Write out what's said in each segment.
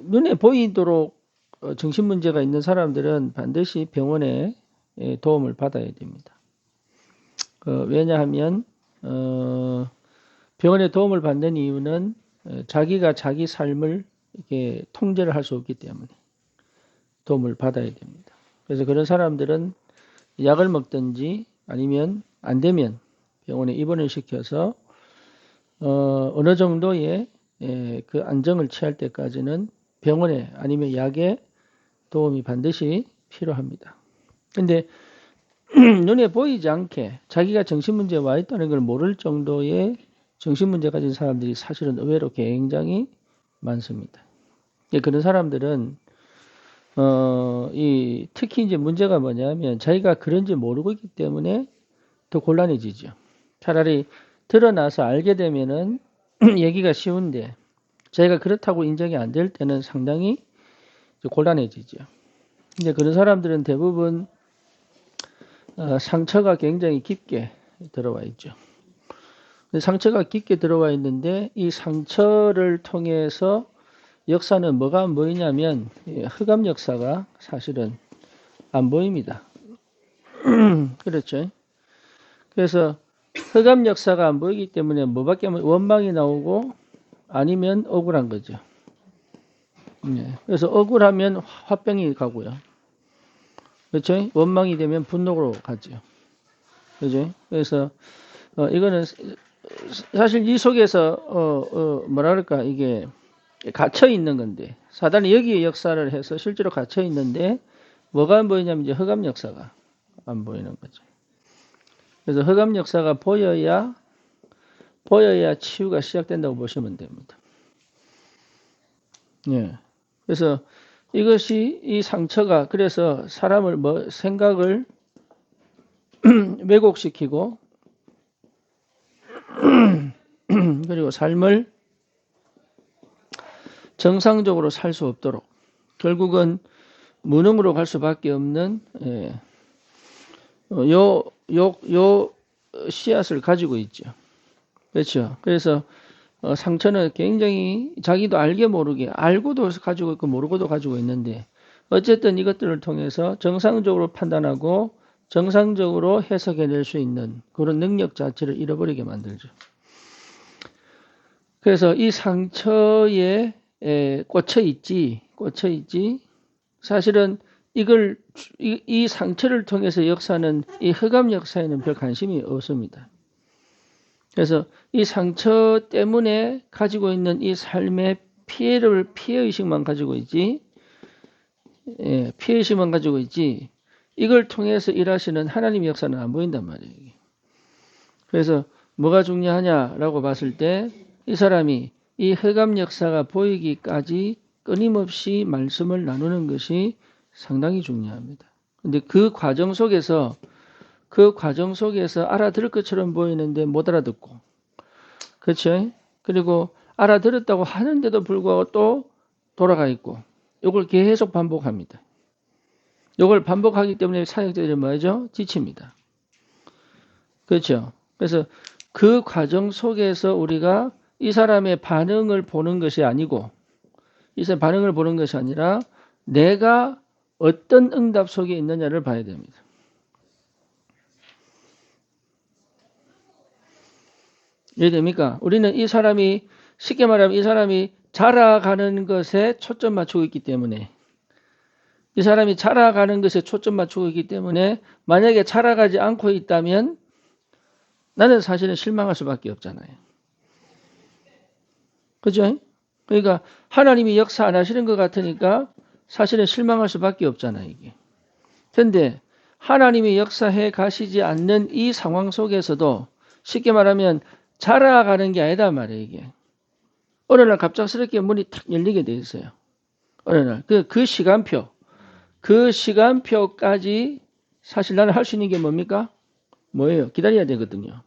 눈에 보이도록 정신 문제가 있는 사람들은 반드시 병원에 도움을 받아야 됩니다. 왜냐하면 병원에 도움을 받는 이유는 자기가 자기 삶을 이렇게 통제를 할 수 없기 때문에 도움을 받아야 됩니다. 그래서 그런 사람들은 약을 먹든지 아니면 안 되면 병원에 입원을 시켜서 어느 정도의 그 안정을 취할 때까지는 병원에 아니면 약에 도움이 반드시 필요합니다. 근데 눈에 보이지 않게 자기가 정신문제에 와 있다는 걸 모를 정도의 정신문제 가진 사람들이 사실은 의외로 굉장히 많습니다. 그런 사람들은 특히 이제 문제가 뭐냐면 자기가 그런지 모르고 있기 때문에 더 곤란해지죠. 차라리 드러나서 알게 되면은 얘기가 쉬운데 자기가 그렇다고 인정이 안 될 때는 상당히 곤란해지죠. 이제 그런 사람들은 대부분 상처가 굉장히 깊게 들어와 있죠. 상처가 깊게 들어와 있는데 이 상처를 통해서 역사는 뭐가 안 보이냐면 흑암 역사가 사실은 안 보입니다. 그렇죠. 그래서 흑암 역사가 안 보이기 때문에 뭐밖에 하면 원망이 나오고 아니면 억울한 거죠. 그래서 억울하면 화병이 가고요. 그렇죠? 원망이 되면 분노로 가죠. 그죠? 그래서 이거는 사실 이 속에서 뭐랄까 이게 갇혀 있는 건데 사단이 여기에 역사를 해서 실제로 갇혀 있는데 뭐가 안 보이냐면 이제 흑암 역사가 안 보이는 거죠. 그래서 흑암 역사가 보여야 치유가 시작된다고 보시면 됩니다. 예. 그래서 이것이 이 상처가 그래서 사람을 생각을 왜곡시키고 그리고 삶을 정상적으로 살 수 없도록 결국은 무능으로 갈 수밖에 없는 요 씨앗을 가지고 있죠. 그렇죠. 그래서 상처는 굉장히 자기도 알게 모르게 알고도 가지고 있고 모르고도 가지고 있는데 어쨌든 이것들을 통해서 정상적으로 판단하고 정상적으로 해석해낼 수 있는 그런 능력 자체를 잃어버리게 만들죠. 그래서 이 상처에 꽂혀 있지 사실은 이 상처를 통해서 역사는 이 흑암 역사에는 별 관심이 없습니다. 그래서 이 상처 때문에 가지고 있는 이 삶의 피해의식만 가지고 있지, 피해의식만 가지고 있지, 이걸 통해서 일하시는 하나님의 역사는 안 보인단 말이에요. 그래서 뭐가 중요하냐라고 봤을 때 이 사람이 이 흑암 역사가 보이기까지 끊임없이 말씀을 나누는 것이 상당히 중요합니다. 근데 그 과정 속에서 알아들을 것처럼 보이는데 못 알아듣고, 그렇죠? 그리고 알아들었다고 하는데도 불구하고 또 돌아가 있고, 이걸 계속 반복합니다. 이걸 반복하기 때문에 사역자들이 뭐죠? 지칩니다. 그렇죠? 그래서 그 과정 속에서 우리가 이 사람의 반응을 보는 것이 아니고, 이 사람의 반응을 보는 것이 아니라 내가 어떤 응답 속에 있느냐를 봐야 됩니다. 이해됩니까? 우리는 이 사람이 쉽게 말하면 이 사람이 자라가는 것에 초점 맞추고 있기 때문에 이 사람이 자라가는 것에 초점 맞추고 있기 때문에 만약에 자라가지 않고 있다면 나는 사실은 실망할 수밖에 없잖아요. 그죠? 그러니까 하나님이 역사 안 하시는 것 같으니까 사실은 실망할 수밖에 없잖아요, 이게. 그런데 하나님이 역사해 가시지 않는 이 상황 속에서도 쉽게 말하면 자라가는 게 아니다 말이에요, 이게. 어느 날 갑작스럽게 문이 탁 열리게 돼 있어요. 어느 날. 그 시간표까지 사실 나는 할 수 있는 게 뭡니까? 뭐예요? 기다려야 되거든요.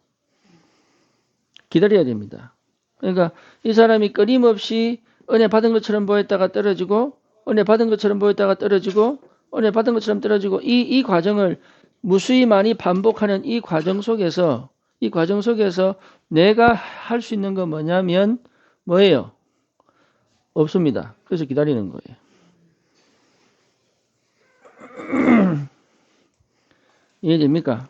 기다려야 됩니다. 그러니까 이 사람이 끊임없이 은혜 받은 것처럼 보였다가 떨어지고 은혜 받은 것처럼 보였다가 떨어지고 은혜 받은 것처럼 떨어지고 이 과정을 무수히 많이 반복하는 이 과정 속에서 이 과정 속에서 내가 할 수 있는 건 뭐냐면 뭐예요? 없습니다. 그래서 기다리는 거예요. 이해됩니까?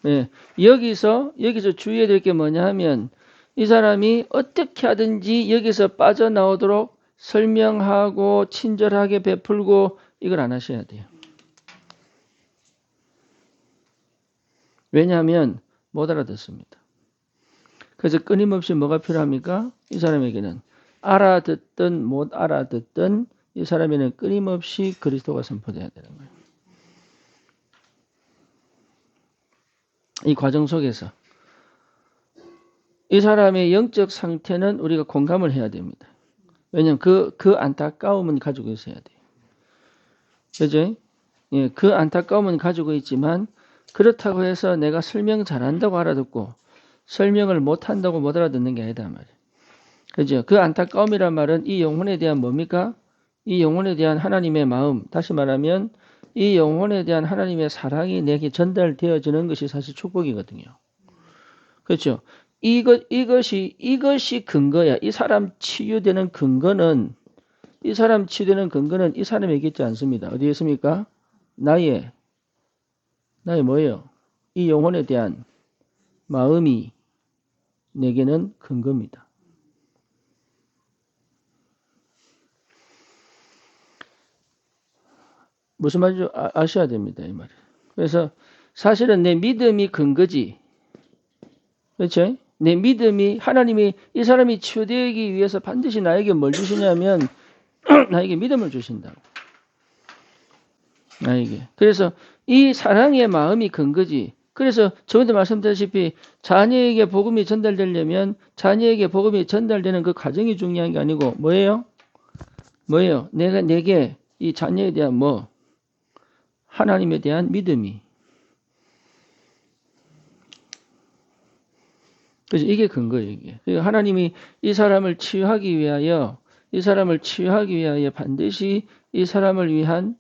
예. 여기서 주의해야 될 게 뭐냐 하면 이 사람이 어떻게 하든지 여기서 빠져나오도록 설명하고 친절하게 베풀고 이걸 안 하셔야 돼요. 왜냐하면 못 알아듣습니다. 그래서 끊임없이 뭐가 필요합니까? 이 사람에게는 알아듣든 못 알아듣든 이 사람에게는 끊임없이 그리스도가 선포돼야 되는 거예요. 이 과정 속에서 이 사람의 영적 상태는 우리가 공감을 해야 됩니다. 왜냐하면 그 안타까움은 가지고 있어야 돼요. 그죠? 예, 그 안타까움은 가지고 있지만 그렇다고 해서 내가 설명 잘한다고 알아듣고 설명을 못한다고 못 알아듣는 게 아니다 말이에요. 그죠? 그 안타까움이란 말은 이 영혼에 대한 뭡니까? 이 영혼에 대한 하나님의 마음, 다시 말하면 이 영혼에 대한 하나님의 사랑이 내게 전달되어지는 것이 사실 축복이거든요. 그렇죠? 이것이 근거야. 이 사람 치유되는 근거는 이 사람에게 있지 않습니다. 어디에 있습니까? 나의 뭐예요? 이 영혼에 대한 마음이 내게는 근거입니다. 무슨 말인지 아셔야 됩니다. 이 말이. 그래서 사실은 내 믿음이 근거지. 그렇죠? 내 믿음이 하나님이 이 사람이 치유되기 위해서 반드시 나에게 뭘 주시냐면 나에게 믿음을 주신다고. 나에게. 그래서 이 사랑의 마음이 근거지. 그래서 저번에 말씀드렸다시피 자녀에게 복음이 전달되려면 자녀에게 복음이 전달되는 그 과정이 중요한 게 아니고 뭐예요? 내게 이 자녀에 대한 하나님에 대한 믿음이. 그래서 이게 근거예요, 이게. 하나님이 이 사람을 치유하기 위하여 반드시 이 사람을 위한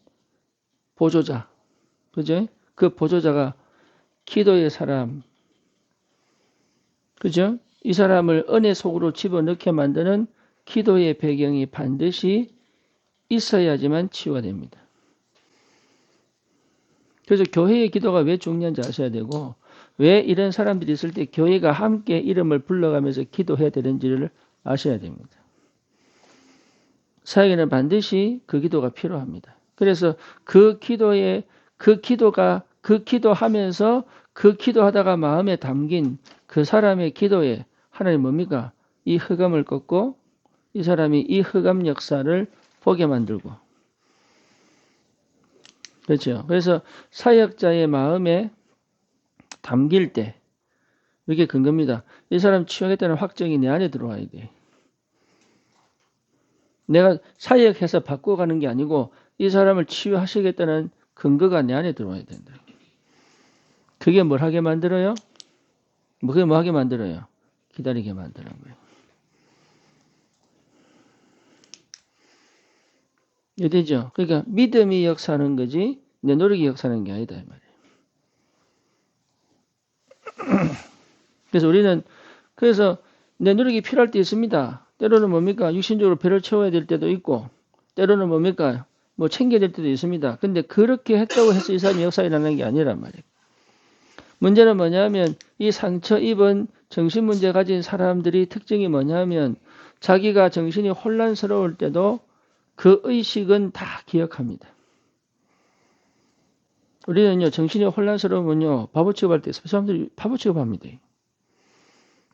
보조자. 그죠? 그 보조자가 기도의 사람. 그죠? 이 사람을 은혜 속으로 집어넣게 만드는 기도의 배경이 반드시 있어야지만 치유가 됩니다. 그래서 교회의 기도가 왜 중요한지 아셔야 되고 왜 이런 사람들이 있을 때 교회가 함께 이름을 불러가면서 기도해야 되는지를 아셔야 됩니다. 사역에는 반드시 그 기도가 필요합니다. 그래서 그 기도하면서 그 기도하다가 마음에 담긴 그 사람의 기도에 하나님 뭡니까? 이 흑암을 꺾고 이 사람이 이 흑암 역사를 보게 만들고. 그렇죠. 그래서 사역자의 마음에 담길 때 이게 근거입니다. 이 사람 치유하겠다는 확정이 내 안에 들어와야 돼. 내가 사역해서 바꿔가는 게 아니고 이 사람을 치유하시겠다는 근거가 내 안에 들어와야 된다. 그게 뭘 하게 만들어요? 그게 뭐 하게 만들어요? 기다리게 만드는 거예요. 이해되죠? 그러니까 믿음이 역사하는 거지 내 노력이 역사하는 게 아니다 이 말이에요. 그래서 내 노력이 필요할 때 있습니다. 때로는 뭡니까? 육신적으로 배를 채워야 될 때도 있고 때로는 뭡니까? 챙겨야 될 때도 있습니다. 근데 그렇게 했다고 해서 이 사람이 역사에 나는 게 아니란 말이에요. 문제는 뭐냐면 이 상처 입은 정신문제 가진 사람들이 특징이 뭐냐면 자기가 정신이 혼란스러울 때도 그 의식은 다 기억합니다. 우리는요, 정신이 혼란스러우면요, 바보 취급할 때 사람들이 바보 취급합니다.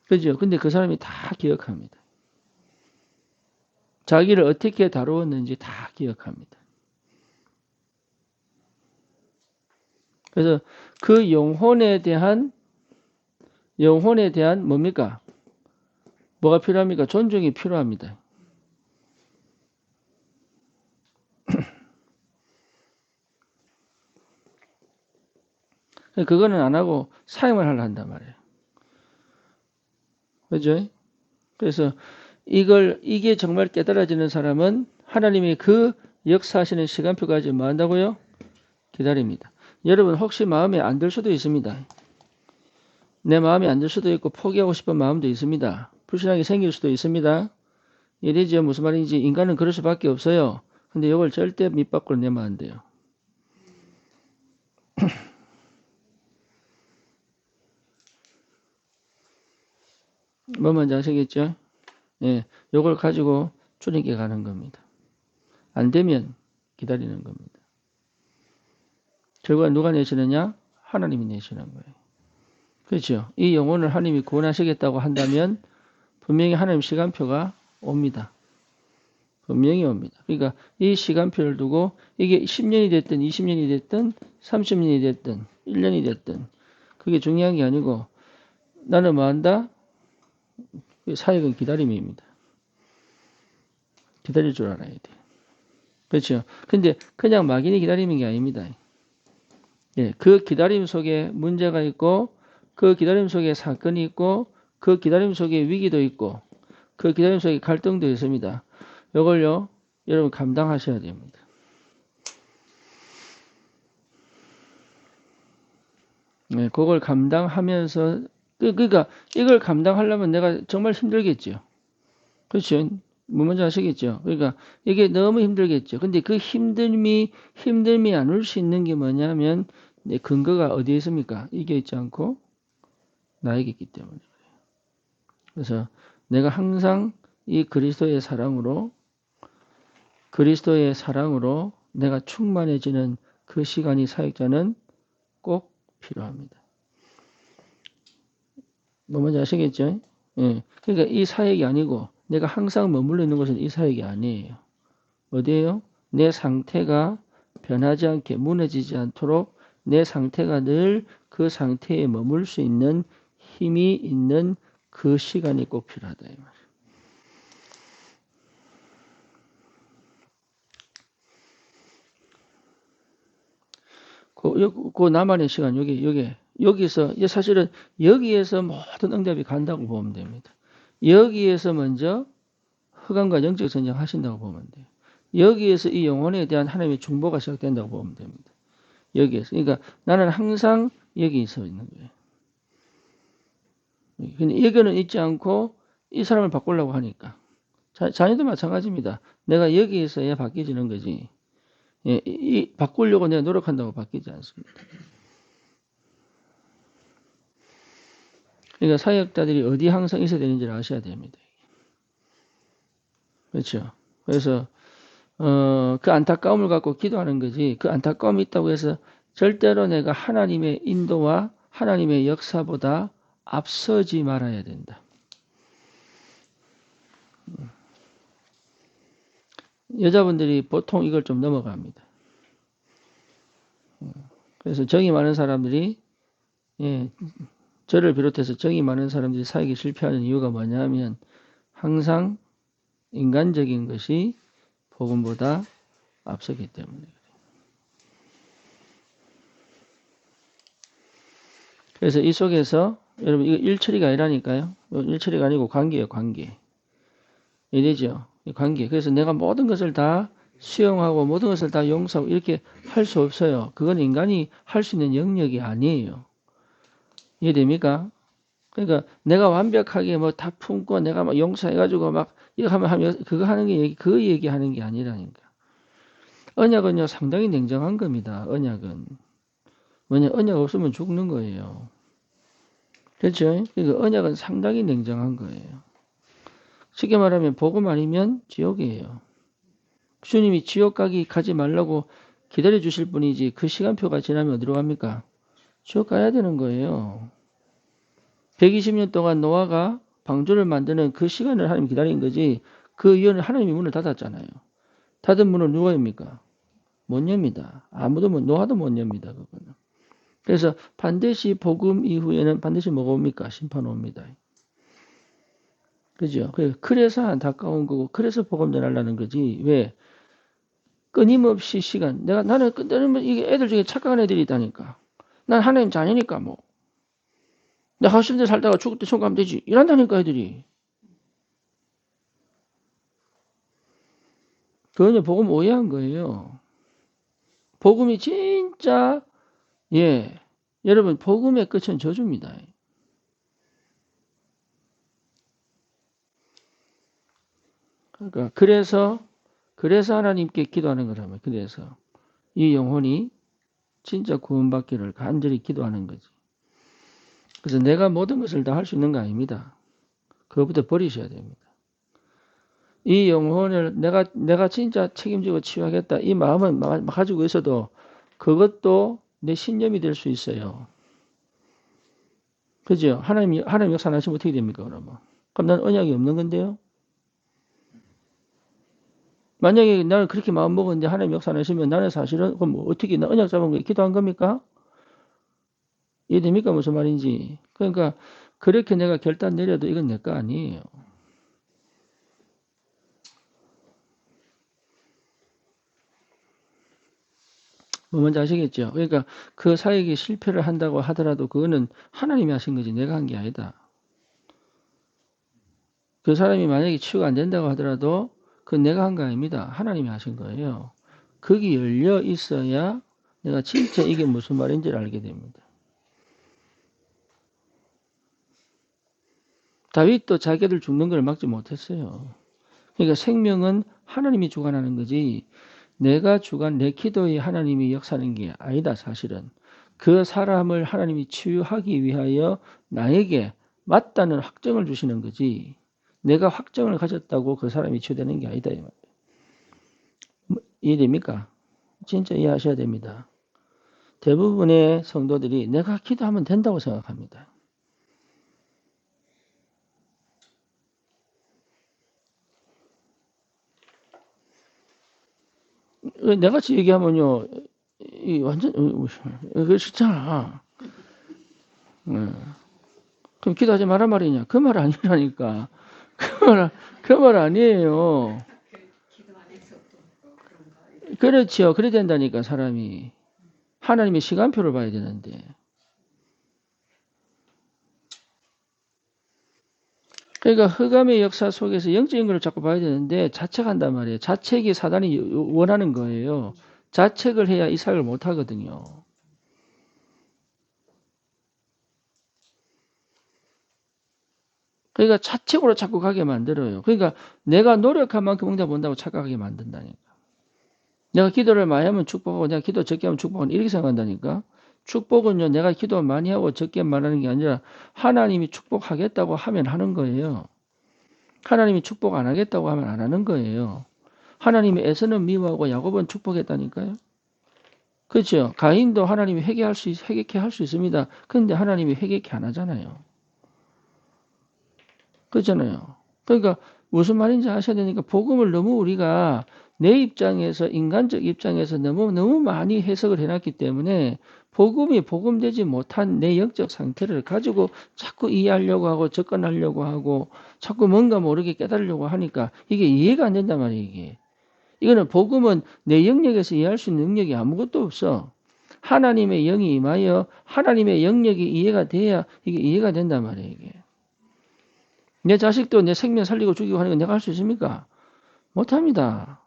그죠? 근데 그 사람이 다 기억합니다. 자기를 어떻게 다루었는지 다 기억합니다. 그래서 그 영혼에 대한 뭡니까? 뭐가 필요합니까? 존중이 필요합니다. 그거는 안 하고 사용을 하려 한단 말이에요. 그죠? 그래서 이게 정말 깨달아지는 사람은 하나님이 그 역사하시는 시간표까지 뭐 한다고요? 기다립니다. 여러분 혹시 마음에 안 들 수도 있습니다. 내 마음에 안 들 수도 있고 포기하고 싶은 마음도 있습니다. 불신하게 생길 수도 있습니다. 이래지요. 무슨 말인지 인간은 그럴 수밖에 없어요. 근데 이걸 절대 밑 밖으로 내면 안 돼요. 뭐 뭔지 아시겠죠? 예, 요걸 가지고 출입해 가는 겁니다. 안 되면 기다리는 겁니다. 결과 누가 내시느냐? 하나님이 내시는 거예요. 그렇죠? 이 영혼을 하나님이 구원하시겠다고 한다면 분명히 하나님 시간표가 옵니다. 분명히 옵니다. 그러니까 이 시간표를 두고 이게 10년이 됐든 20년이 됐든 30년이 됐든 1년이 됐든 그게 중요한 게 아니고 나는 뭐 한다? 사역은 기다림입니다. 기다릴 줄 알아야 돼. 그렇죠? 근데 그냥 막연히 기다리는 게 아닙니다. 예, 그 기다림 속에 문제가 있고 그 기다림 속에 사건이 있고 그 기다림 속에 위기도 있고 그 기다림 속에 갈등도 있습니다. 이걸요 여러분 감당하셔야 됩니다. 네, 그걸 감당하면서 그러니까 이걸 감당하려면 내가 정말 힘들겠죠. 그렇죠? 뭐 먼저 아시겠죠? 그러니까 이게 너무 힘들겠죠. 근데 그 힘듦이 안 올 수 있는 게 뭐냐면 내 근거가 어디에 있습니까? 이게 있지 않고 나에게 있기 때문에. 그래서 내가 항상 이 그리스도의 사랑으로 내가 충만해지는 그 시간이 사역자는 꼭 필요합니다. 뭐 뭔지 아시겠죠? 예. 그러니까 이 사역이 아니고 내가 항상 머물러 있는 것은 이 사역이 아니에요. 어디에요? 내 상태가 변하지 않게 무너지지 않도록 내 상태가 늘 그 상태에 머물 수 있는 힘이 있는 그 시간이 꼭 필요하다. 이 말이에요. 그 나만의 시간 여기서 사실은 여기에서 모든 응답이 간다고 보면 됩니다. 여기에서 먼저 흑암과 영적 전쟁 하신다고 보면 돼요. 여기에서 이 영혼에 대한 하나님의 중보가 시작된다고 보면 됩니다. 여기에서. 그러니까 나는 항상 여기 있어 있는 거예요. 근데 여기는 있지 않고 이 사람을 바꾸려고 하니까. 자녀도 마찬가지입니다. 내가 여기에서야 바뀌어지는 거지. 예, 바꾸려고 내가 노력한다고 바뀌지 않습니다. 그러니까 사역자들이 어디 항상 있어야 되는지를 아셔야 됩니다. 그렇죠. 그래서 그 안타까움을 갖고 기도하는 거지. 그 안타까움이 있다고 해서 절대로 내가 하나님의 인도와 하나님의 역사보다 앞서지 말아야 된다. 여자분들이 보통 이걸 좀 넘어갑니다. 그래서 정이 많은 사람들이 예, 저를 비롯해서 정이 많은 사람들이 사역에 실패하는 이유가 뭐냐면 항상 인간적인 것이 복음보다 앞서기 때문에. 그래서 이 속에서 여러분 이거 일처리가 아니라니까요. 일처리가 아니고 관계예요, 관계. 이래죠. 관계. 그래서 내가 모든 것을 다 수용하고 모든 것을 다 용서하고 이렇게 할 수 없어요. 그건 인간이 할 수 있는 영역이 아니에요. 이해됩니까? 그러니까 내가 완벽하게 뭐 다 품고 내가 막 용서해가지고 막 이거 하면 그거 하는 게 그 얘기하는 게 아니라니까. 언약은요 상당히 냉정한 겁니다. 언약은 뭐냐 언약 없으면 죽는 거예요. 그렇죠? 그러니까 언약은 상당히 냉정한 거예요. 쉽게 말하면 복음 아니면 지옥이에요. 주님이 지옥 가지 말라고 기다려 주실 분이지 그 시간표가 지나면 어디로 갑니까? 지옥 가야 되는 거예요. 120년 동안 노아가 방주를 만드는 그 시간을 하나님 기다린 거지 그 이후에는 하나님이 문을 닫았잖아요. 닫은 문을 누가 엽니까? 못 엽니다. 아무도 노아도 못 엽니다. 그거는. 그래서 반드시 복음 이후에는 반드시 뭐가 옵니까? 심판 옵니다. 그죠? 그래서 안타까운 거고 그래서 복음 전하려는 거지. 왜? 끊임없이 시간. 나는 이게 애들 중에 착각한 애들이 있다니까. 난 하나님 자녀니까 뭐. 내가 하실 때 살다가 죽을 때 천국하면 되지. 이란다니까 애들이. 그건 복음 오해한 거예요. 복음이 진짜 여러분 복음의 끝은 저주입니다. 그러니까 그래서 하나님께 기도하는 거라면 그래서 이 영혼이 진짜 구원받기를 간절히 기도하는 거지. 그래서 내가 모든 것을 다 할 수 있는 거 아닙니다. 그것부터 버리셔야 됩니다. 이 영혼을 내가 진짜 책임지고 치유하겠다 이 마음은 가지고 있어도 그것도 내 신념이 될 수 있어요. 그죠? 하나님 역사 안 하시면 어떻게 됩니까, 그러면? 그럼 난 언약이 없는 건데요? 만약에 나는 그렇게 마음 먹었는데 하나님 역사 안 하시면 나는 사실은 그럼 어떻게 나 언약 잡은 거 기도한 겁니까? 이해됩니까? 무슨 말인지. 그러니까 그렇게 내가 결단 내려도 이건 내 거 아니에요. 뭐 뭔지 아시겠죠? 그러니까 그 사역이 실패를 한다고 하더라도 그거는 하나님이 하신 거지 내가 한 게 아니다. 그 사람이 만약에 치유가 안 된다고 하더라도 그건 내가 한 거 아닙니다. 하나님이 하신 거예요. 거기 열려 있어야 내가 진짜 이게 무슨 말인지를 알게 됩니다. 다윗도 자기를 죽는 걸 막지 못했어요. 그러니까 생명은 하나님이 주관하는 거지 내가 주관 내 기도에 하나님이 역사하는 게 아니다 사실은. 그 사람을 하나님이 치유하기 위하여 나에게 맞다는 확정을 주시는 거지 내가 확정을 가졌다고 그 사람이 치유되는 게 아니다. 이해됩니까? 진짜 이해하셔야 됩니다. 대부분의 성도들이 내가 기도하면 된다고 생각합니다. 내같이 얘기하면요, 이 완전, 그렇잖아. 그럼 기도하지 말란 말이냐? 그 말 아니라니까. 그 말 아니에요. 그렇죠. 그래야 된다니까, 사람이. 하나님의 시간표를 봐야 되는데. 그러니까 흑암의 역사 속에서 영적인 걸 자꾸 봐야 되는데 자책한단 말이에요. 자책이 사단이 원하는 거예요. 자책을 해야 이 사역을 못 하거든요. 그러니까 자책으로 자꾸 가게 만들어요. 그러니까 내가 노력한 만큼 응답 본다고 착각하게 만든다니까. 내가 기도를 많이 하면 축복하고 내가 기도 적게 하면 축복하고 이렇게 생각한다니까. 축복은요. 내가 기도 많이 하고 적게 말하는 게 아니라 하나님이 축복하겠다고 하면 하는 거예요. 하나님이 축복 안 하겠다고 하면 안 하는 거예요. 하나님이 에서는 미워하고 야곱은 축복했다니까요. 그렇죠. 가인도 하나님이 회개케 할 수 있습니다. 그런데 하나님이 회개케 안 하잖아요. 그렇잖아요. 그러니까 무슨 말인지 아셔야 되니까 복음을 너무 우리가 내 입장에서 인간적 입장에서 너무 많이 해석을 해놨기 때문에 복음이 복음되지 못한 내 영적 상태를 가지고 자꾸 이해하려고 하고 접근하려고 하고 자꾸 뭔가 모르게 깨달으려고 하니까 이게 이해가 안 된단 말이에요. 이게. 이거는 복음은 내 영역에서 이해할 수 있는 능력이 아무것도 없어. 하나님의 영이 임하여 하나님의 영역이 이해가 돼야 이게 이해가 된단 말이에요. 이게. 내 자식도 내 생명 살리고 죽이고 하는 건 내가 할 수 있습니까? 못합니다.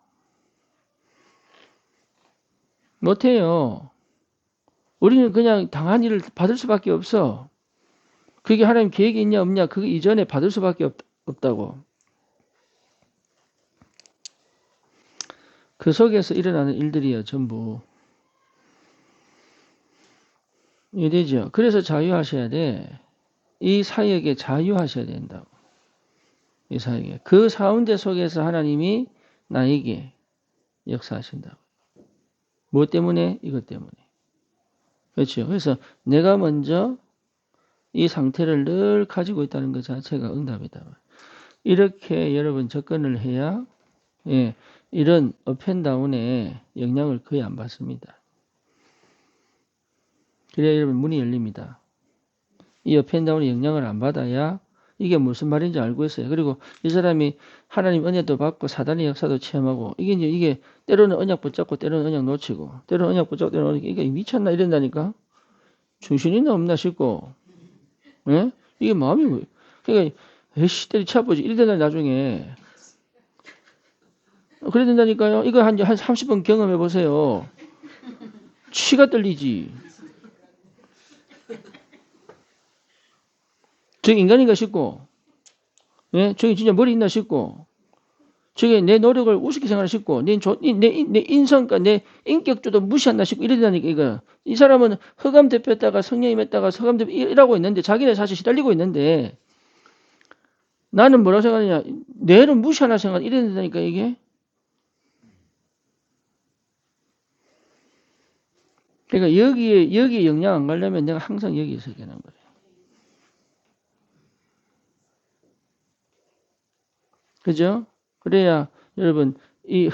못해요. 우리는 그냥 당한 일을 받을 수밖에 없어. 그게 하나님 계획이 있냐 없냐 그 이전에 받을 수밖에 없다고. 그 속에서 일어나는 일들이요 전부. 이해되죠? 그래서 자유하셔야 돼. 이 사역에 자유하셔야 된다고. 이 사역에. 그 가운데 속에서 하나님이 나에게 역사하신다고. 무엇 때문에? 이것 때문에. 그렇죠. 그래서 내가 먼저 이 상태를 늘 가지고 있다는 것 자체가 응답이다. 이렇게 여러분 접근을 해야 예, 이런 업앤다운에 영향을 거의 안 받습니다. 그래야 여러분 문이 열립니다. 이 업앤다운에 영향을 안 받아야 이게 무슨 말인지 알고 있어요. 그리고 이 사람이 하나님 은혜도 받고 사단의 역사도 체험하고 이게 때로는 언약 붙잡고 때로는 언약 놓치고 때로는 언약 붙잡고 때로는 언약 이게 미쳤나 이런다니까. 정신이 없나 싶고 예? 이게 마음이 왜 그러니까 에이씨 때리 쳐보지 이래 된다 나중에 그래 된다니까요. 이거 한 30번 경험해 보세요. 치가 떨리지. 저 인간인가 싶고 예? 저기 진짜 머리 있나 싶고 저게 내 노력을 우습게 생각하시고 내 인성과 내 인격조도 무시한다 싶고 이러다니까 이거. 이 사람은 흑암 대표했다가 성령임 했다가 흑암 대표 일하고 있는데 자기네 사실 시달리고 있는데 나는 뭐라고 생각하냐. 내를 무시하나 생각 이러다니까 이게. 그러니까 여기에 영향 안 가려면 내가 항상 여기에 서게 하는 거예요. 그죠? 그래야 여러분 이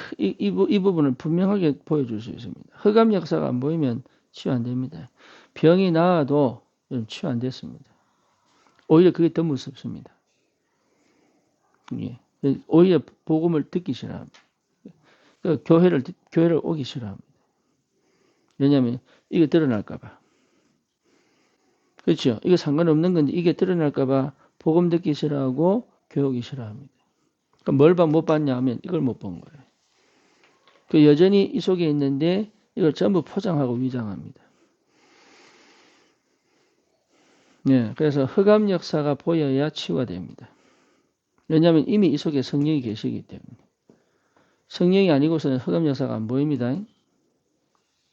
부분을 분명하게 보여줄 수 있습니다. 흑암 역사가 안 보이면 치유 안 됩니다. 병이 나아도 치유 안 됐습니다. 오히려 그게 더 무섭습니다. 예. 오히려 복음을 듣기 싫어합니다. 교회를 오기 싫어합니다. 왜냐하면 이게 드러날까봐. 그렇죠? 이거 상관없는 건데 이게 드러날까봐 복음 듣기 싫어하고 교회 오기 싫어합니다. 그러니까 못 봤냐 하면 이걸 못 본 거예요. 그 여전히 이 속에 있는데 이걸 전부 포장하고 위장합니다. 네, 그래서 흑암 역사가 보여야 치유가 됩니다. 왜냐하면 이미 이 속에 성령이 계시기 때문에. 성령이 아니고서는 흑암 역사가 안 보입니다.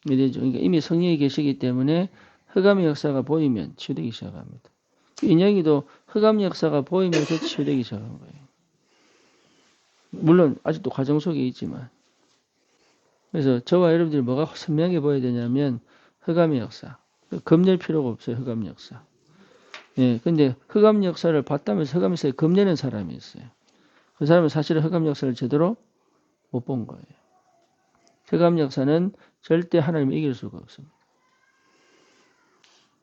그러니까 이미 성령이 계시기 때문에 흑암의 역사가 보이면 치유되기 시작합니다. 인영이도 흑암 역사가 보이면서 치유되기 시작한 거예요. 물론 아직도 과정 속에 있지만. 그래서 저와 여러분들이 뭐가 선명하게 보여야 되냐면 흑암의 역사. 겁낼 필요가 없어요. 흑암 역사. 예, 근데 흑암 역사를 봤다면서 흑암 역사에 겁내는 사람이 있어요. 그 사람은 사실은 흑암 역사를 제대로 못 본 거예요. 흑암 역사는 절대 하나님을 이길 수가 없습니다.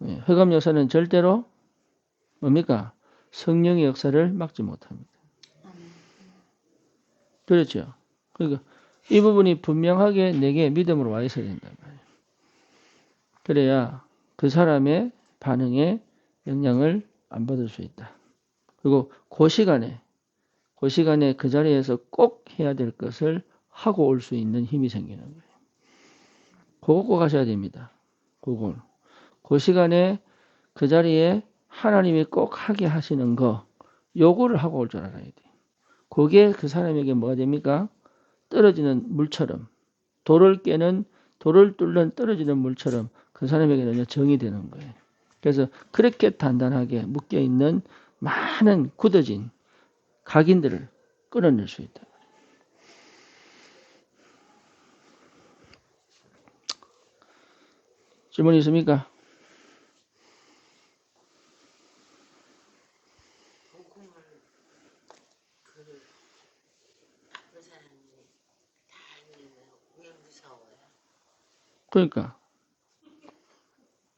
예, 흑암 역사는 절대로 뭡니까? 성령의 역사를 막지 못합니다. 그렇죠? 그러니까 이 부분이 분명하게 내게 믿음으로 와 있어야 된단 말이에요. 그래야 그 사람의 반응에 영향을 안 받을 수 있다. 그리고 그 시간에 그 자리에서 꼭 해야 될 것을 하고 올 수 있는 힘이 생기는 거예요. 그거 꼭 하셔야 됩니다. 그걸. 그 시간에 그 자리에 하나님이 꼭 하게 하시는 거, 요거를 하고 올 줄 알아야 돼요. 그게 그 사람에게 뭐가 됩니까? 떨어지는 물처럼, 돌을 뚫는 떨어지는 물처럼 그 사람에게는 정이 되는 거예요. 그래서 그렇게 단단하게 묶여있는 많은 굳어진 각인들을 끌어낼 수 있다. 질문 있습니까? 그러니까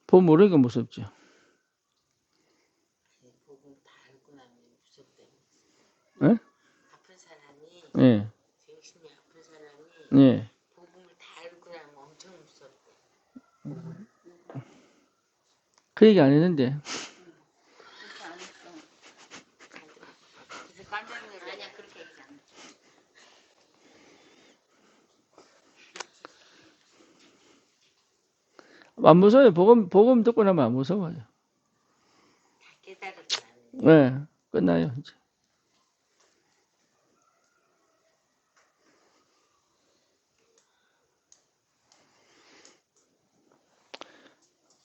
보 모르니까 무섭죠. 예? 아픈 사람이 예. 정신이 아픈 사람이 예. 복음을 다 알고 나면 엄청 무섭대. 그 얘기 안 했는데. 그렇게 안 했어. 그래서 깜짝 놀랐어. 아니야 그렇게 얘기 안 했어. 안 무서워요. 복음 듣고 나면 안 무서워요. 다 깨달으고 나면. 네, 끝나요. 이제.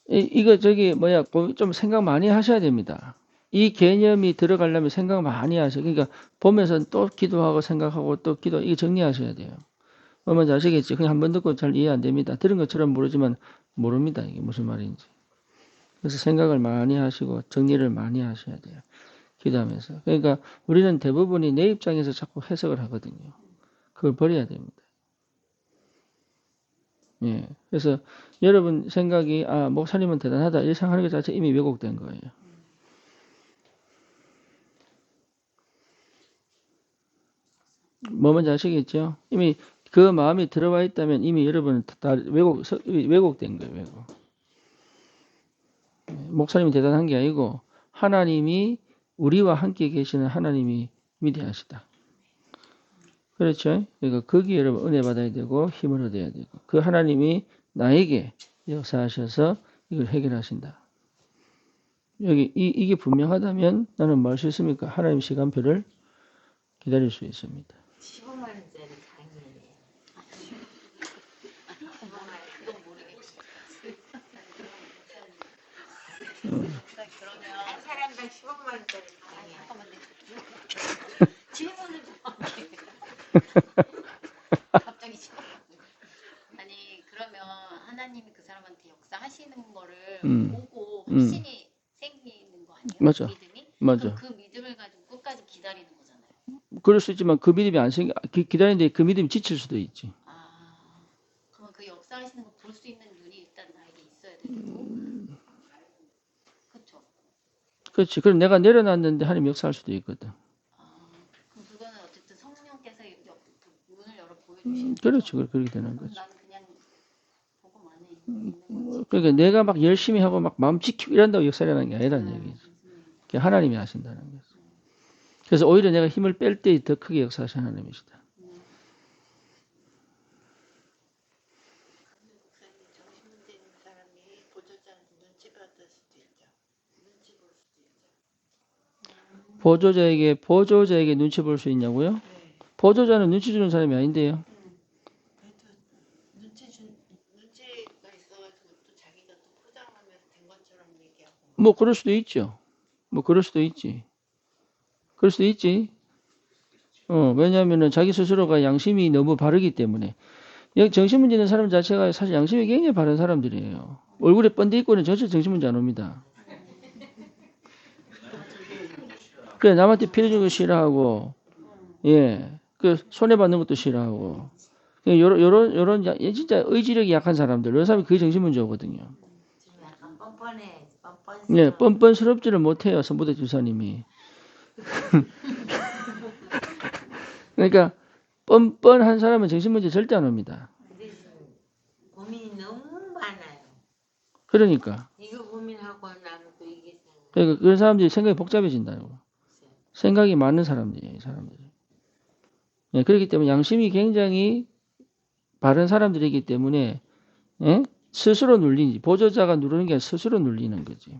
이거 좀 생각 많이 하셔야 됩니다. 이 개념이 들어가려면 생각 많이 하셔요. 그러니까 보면서 또 기도하고 생각하고 또 이거 정리하셔야 돼요. 뭔지 아시겠지? 그냥 한 번 듣고 잘 이해 안 됩니다. 들은 것처럼 모르지만 모릅니다. 이게 무슨 말인지. 그래서 생각을 많이 하시고 정리를 많이 하셔야 돼요. 기도하면서. 그러니까 우리는 대부분이 내 입장에서 자꾸 해석을 하거든요. 그걸 버려야 됩니다. 예. 그래서 여러분 생각이 목사님은 대단하다 이 생각하는 것 자체 이미 왜곡된 거예요. 뭔지 아시겠죠? 이미 그 마음이 들어와 있다면 이미 여러분은 다 왜곡된 거예요. 왜곡. 목사님이 대단한 게 아니고 하나님이 우리와 함께 계시는 하나님이 위대하시다. 그렇죠? 그러니까 거기에 여러분 은혜 받아야 되고 힘을 얻어야 되고 그 하나님이 나에게 역사하셔서 이걸 해결하신다. 여기 이게 분명하다면 나는 뭐 할 수 있습니까? 하나님 시간표를 기다릴 수 있습니다. 15만 원짜리 강의네. 15만 원 그건 모르겠어. 그러면 한 사람당 15만 원짜리 강의야. 잠깐만 질문을 좀 갑자기 질문. 아니 그러면 하나님이 그 사람한테 역사하시는 거를 보고 확신이 생기는 거 아니에요? 맞아. 믿음이? 맞아. 그럼 그 믿음을 가지고 끝까지 기다리는 거잖아요. 그럴 수 있지만 그 믿음이 안 생겨, 기다리는데 그 믿음이 지칠 수도 있지. 아, 그러면 그 역사하시는 거 볼 수 있는 눈이 일단 나에게 있어야 되고, 그렇죠? 그렇지. 그럼 내가 내려놨는데 하나님 역사할 수도 있거든. 그럼 그거는 어쨌든 성령께서 그 문을 열어 보여주시는 그렇죠. 그렇게 되는 그럼 거지. 나는 그냥 보고 만에 있는 거지. 그러니까 내가 막 열심히 하고 막 마음 지키고 이런다고 역사 일어나는 게 아니라는 얘기죠. 그게 하나님이 하신다는 거죠. 그래서 오히려 내가 힘을 뺄 때 더 크게 역사하시는 하나님이시다. 정신문제 있는 사람이 보조자한테 눈치 받을 수도 있죠. 눈치 볼 수도 있죠. 보조자에게 눈치 볼 수 있냐고요? 네. 보조자는 눈치 주는 사람이 아닌데요. 그래도 눈치가 있어가지고 또 자기가 또 포장하면서 된 것처럼 얘기하고. 뭐 그럴 수도 있죠. 뭐 그럴 수도 있지. 그럴 수도 있지. 왜냐하면은 자기 스스로가 양심이 너무 바르기 때문에. 정신문제 있는 사람 자체가 사실 양심이 굉장히 바른 사람들이에요. 얼굴에 번데 있고는 전혀 정신문제 안 옵니다. 그래, 남한테 피해 주는 거 싫어하고, 예, 그 손해받는 것도 싫어하고, 요런 진짜 의지력이 약한 사람들, 이런 사람이 그게 정신문제 오거든요. 좀 약간 뻔뻔해. 예, 뻔뻔스럽지를 못해요, 선부대 주사님이. 그러니까 뻔뻔한 사람은 정신문제 절대 안 옵니다. 근데 지금 고민이 너무 많아요. 그러니까. 이거 고민하고 나면 또 이게 생각. 그러니까 그런 사람들이 생각이 복잡해진다고. 생각이 많은 사람들이에요, 이 사람들이. 예, 그렇기 때문에 양심이 굉장히 바른 사람들이기 때문에, 예? 스스로 눌리지. 보조자가 누르는 게 아니라 스스로 눌리는 거지.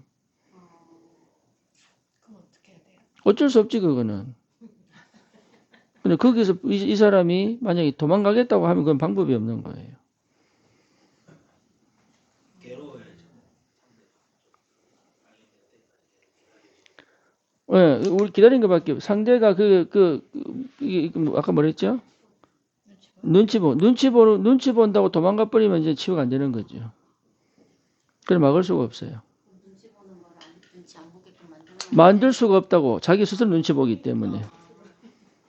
그럼 어떻게 해야 돼요? 어쩔 수 없지, 그거는. 근데 거기서 이 사람이 만약에 도망가겠다고 하면 그건 방법이 없는 거예요. 예, 우리 기다린 것밖에 없어요. 상대가 아까 뭐랬죠? 눈치 본다고 도망가 버리면 이제 치유가 안 되는 거죠. 그걸 막을 수가 없어요. 눈치 보는 걸 눈치 안 보게끔 만들 수가 없다고. 자기 스스로 눈치 보기 때문에.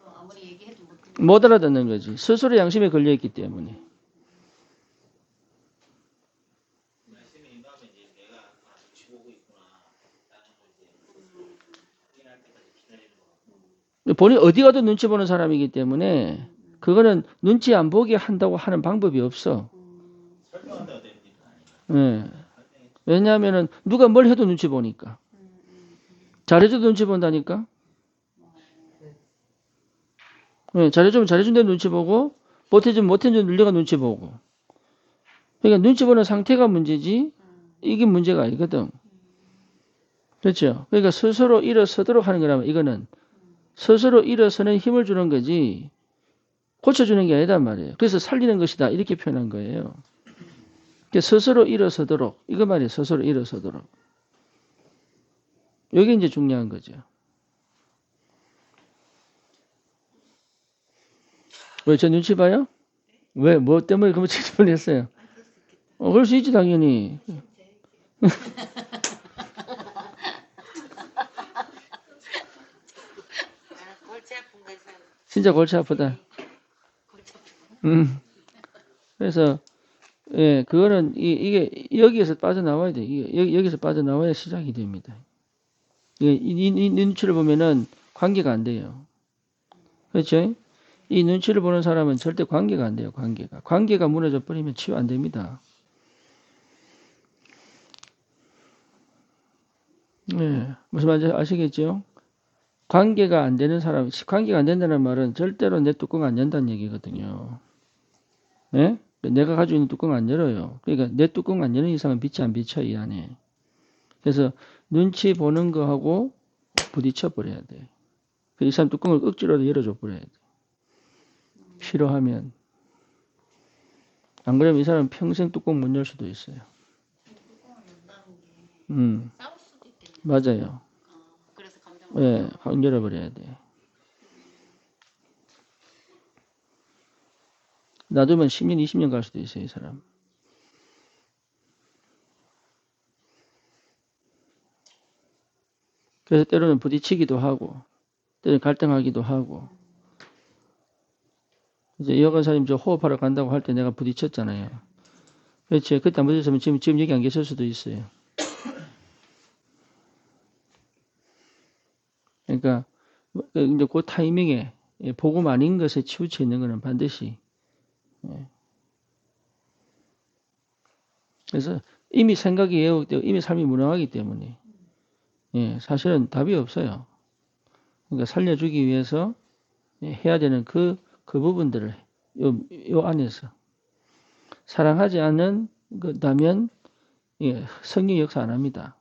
아무리 얘기해도 못 알아듣는 거지. 스스로 양심에 걸려있기 때문에. 본인 어디 가도 눈치 보는 사람이기 때문에 그거는 눈치 안 보게 한다고 하는 방법이 없어. 네. 왜냐하면은 누가 뭘 해도 눈치 보니까. 잘해줘도 눈치 본다니까. 네, 잘해주면 잘해준 데 눈치 보고 못해주면 못해준 눌려가 눈치 보고. 그러니까 눈치 보는 상태가 문제지 이게 문제가 아니거든. 그렇죠? 그러니까 스스로 일어서도록 하는 거라면 이거는 스스로 일어서는 힘을 주는 거지 고쳐주는 게 아니단 말이에요. 그래서 살리는 것이다 이렇게 표현한 거예요. 그러니까 스스로 일어서도록 이거 말이에요. 스스로 일어서도록. 이게 이제 중요한 거죠. 왜 저 눈치 봐요? 왜? 뭐 때문에 그러면 질문을 했어요? 그럴 수 있지 당연히. 골치 아픈 거에서 진짜 골치 아프다. 그래서 예, 그거는 이게 여기에서 빠져나와야 돼. 여기서 빠져나와야 시작이 됩니다. 이 눈치를 보면은 관계가 안 돼요. 그렇죠? 이 눈치를 보는 사람은 절대 관계가 안 돼요. 관계가 무너져 버리면 치유 안 됩니다. 예, 무슨 말인지 아시겠죠? 관계가 안 되는 사람, 관계가 안 된다는 말은 절대로 내 뚜껑 안 연다는 얘기거든요. 예? 내가 가지고 있는 뚜껑 안 열어요. 그러니까 내 뚜껑 안 여는 이상은 빛이 안 비쳐, 이 안에. 그래서 눈치 보는 거하고 부딪혀 버려야 돼. 이 사람 뚜껑을 억지로라도 열어줘 버려야 돼. 필요하면. 안 그러면 이 사람 평생 뚜껑 못 열 수도 있어요. 뚜껑을 연다는 게 싸울 수도 있겠네요. 맞아요. 그래서 감정 예, 확 열어버려야 돼. 놔두면 10년, 20년 갈 수도 있어요, 이 사람. 그래서 때로는 부딪히기도 하고, 때로는 갈등하기도 하고. 이제 이 여간사님 저 호흡하러 간다고 할 때 내가 부딪혔잖아요. 그렇지. 그때 안 부딪혔으면 지금 여기 안 계실 수도 있어요. 그러니까, 이제 그 타이밍에 복음 아닌 것에 치우쳐 있는 것은 반드시. 그래서 이미 생각이 예우되고 이미 삶이 무능하기 때문에 사실은 답이 없어요. 그러니까 살려주기 위해서 해야 되는 그 부분들을 요 안에서 사랑하지 않는 그다면 성령 역사 안 합니다.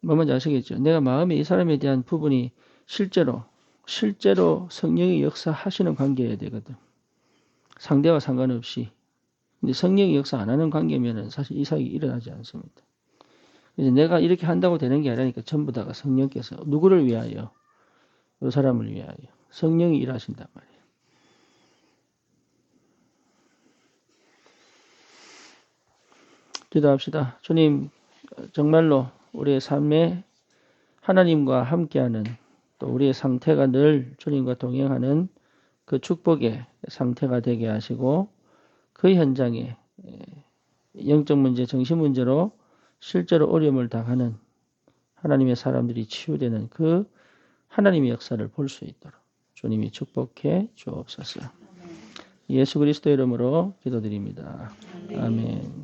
뭔지 아시겠죠? 내가 마음에 이 사람에 대한 부분이 실제로 성령의 역사하시는 관계여야 되거든. 상대와 상관없이. 근데 성령이 역사 안 하는 관계면은 사실 이 사역이 일어나지 않습니다. 그래서 내가 이렇게 한다고 되는 게 아니라니까 전부 다가 성령께서 누구를 위하여? 이 사람을 위하여. 성령이 일하신단 말이에요. 기도합시다. 주님, 정말로 우리의 삶에 하나님과 함께하는 또 우리의 상태가 늘 주님과 동행하는 그 축복의 상태가 되게 하시고 그 현장에 영적 문제, 정신 문제로 실제로 어려움을 당하는 하나님의 사람들이 치유되는 그 하나님의 역사를 볼 수 있도록 주님이 축복해 주옵소서. 예수 그리스도 이름으로 기도드립니다. 아멘.